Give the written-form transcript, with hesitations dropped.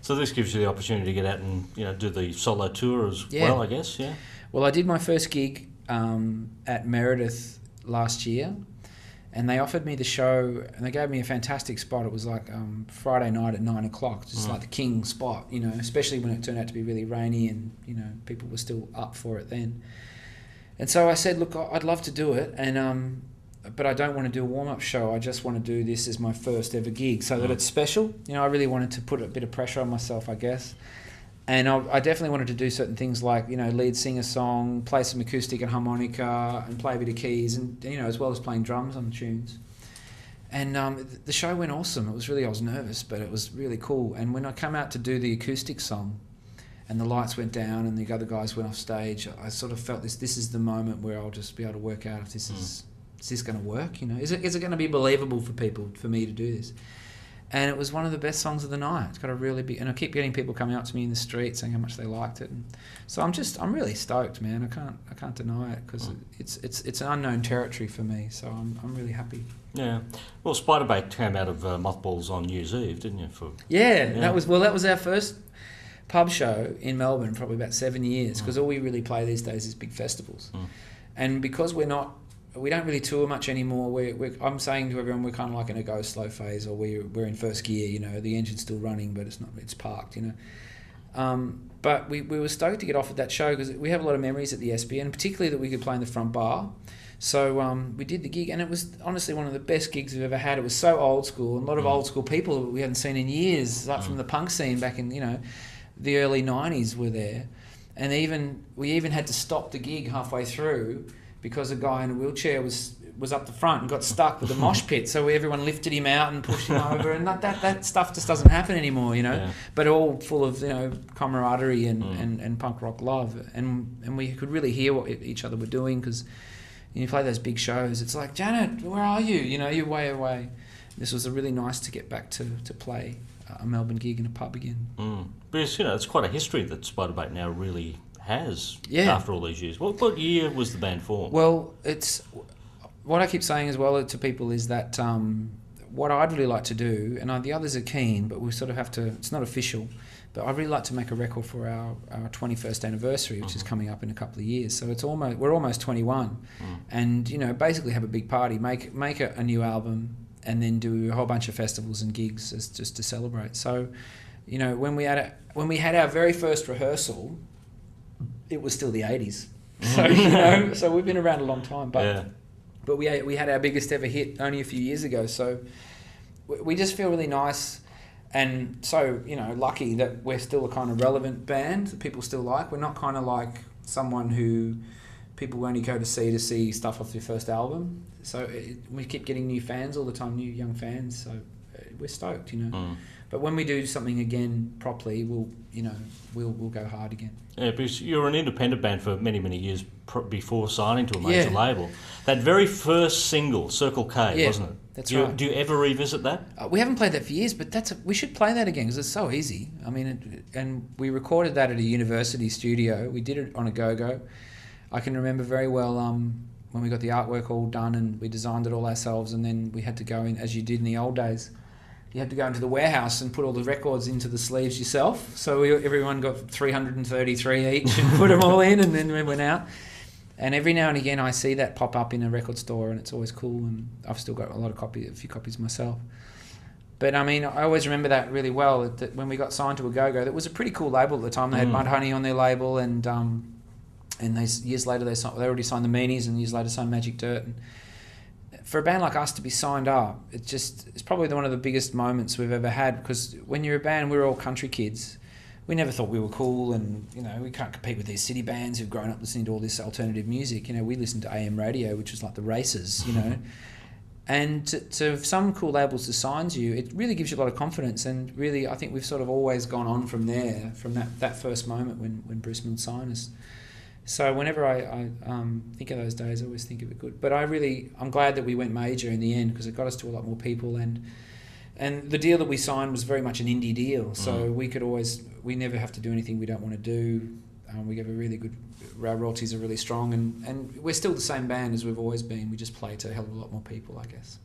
So this gives you the opportunity to get out and do the solo tour as well, I guess. Yeah. Well, I did my first gig at Meredith last year, and they offered me the show, and they gave me a fantastic spot. It was like Friday night at 9 o'clock, just like the king spot, especially when it turned out to be really rainy and, people were still up for it then. And so I said, look, I'd love to do it, and but I don't want to do a warm-up show. I just want to do this as my first ever gig so that it's special. I really wanted to put a bit of pressure on myself, I guess. And I definitely wanted to do certain things like, lead sing a song, play some acoustic and harmonica, and play a bit of keys, and as well as playing drums on tunes. And the show went awesome. It was really, I was nervous, but it was really cool. And when I came out to do the acoustic song, and the lights went down, and the other guys went off stage, I sort of felt this is the moment where I'll just be able to work out if this is going to work. Is it going to be believable for people for me to do this? And it was one of the best songs of the night. It's got a really big, and I keep getting people coming up to me in the street saying how much they liked it. And so I'm really stoked, man. I can't deny it because it's an unknown territory for me. So I'm really happy. Yeah. Well, Spiderbait came out of Mothballs on New Year's Eve, didn't you? That was our first pub show in Melbourne, probably about 7 years, because all we really play these days is big festivals. And because we don't really tour much anymore. I'm saying to everyone we're kind of like in a go slow phase, or we're in first gear. The engine's still running, but it's parked. But we were stoked to get offered that show because we have a lot of memories at the SB, and particularly that we could play in the front bar. So we did the gig, and it was honestly one of the best gigs we've ever had. It was so old school, and a lot of old school people that we hadn't seen in years, like from the punk scene back in the early '90s were there, and we even had to stop the gig halfway through, because a guy in a wheelchair was up the front and got stuck with a mosh pit. So everyone lifted him out and pushed him over, and that stuff just doesn't happen anymore, Yeah. But all full of camaraderie and punk rock love, and we could really hear what each other were doing, because you play those big shows, it's like, Janet, where are you? You're way away. This was really nice to get back to play a Melbourne gig in a pub again. Because it's quite a history that Spiderbait now really has after all these years. What year was the band formed? Well, it's what I keep saying as well to people is that what I'd really like to do, and the others are keen, but we sort of have to, it's not official, but I'd really like to make a record for our 21st anniversary, which is coming up in a couple of years. So we're almost 21, and basically have a big party, make a new album, and then do a whole bunch of festivals and gigs just to celebrate. So, when we had our very first rehearsal, it was still the 80s. So, so we've been around a long time. But we had our biggest ever hit only a few years ago. So we just feel really nice and so, lucky that we're still a kind of relevant band that people still like. We're not kind of like someone who people only go to see stuff off their first album. So we keep getting new fans all the time, new young fans. So we're stoked, But when we do something again properly, we'll go hard again. Yeah, because you're an independent band for many, many years before signing to a major label. That very first single, Circle K, wasn't it? That's right. Do you ever revisit that? We haven't played that for years, but we should play that again because it's so easy. I mean, and we recorded that at a university studio. We did it on a go-go. I can remember very well when we got the artwork all done and we designed it all ourselves, and then we had to go in, as you did in the old days, you had to go into the warehouse and put all the records into the sleeves yourself. So everyone got 333 each and put them all in, and then we went out. And every now and again I see that pop up in a record store, and it's always cool, and I've still got a few copies myself. But I mean, I always remember that really well, that when we got signed to a go-go, that was a pretty cool label at the time. They had Mudhoney on their label, and years later they already signed the Meanies, and years later signed Magic Dirt. And for a band like us to be signed up, it's probably one of the biggest moments we've ever had, because when you're a band, we're all country kids. We never thought we were cool, and we can't compete with these city bands who've grown up listening to all this alternative music. We listened to AM radio, which was like the races, And to some cool labels to sign you, it really gives you a lot of confidence. And really, I think we've sort of always gone on from there, from that first moment when Bruce Milne signed us. So whenever I think of those days, I always think of it good. But I'm glad that we went major in the end, because it got us to a lot more people, and the deal that we signed was very much an indie deal. So we never have to do anything we don't want to do. We have a really good, our royalties are really strong, and we're still the same band as we've always been. We just play to a hell of a lot more people, I guess.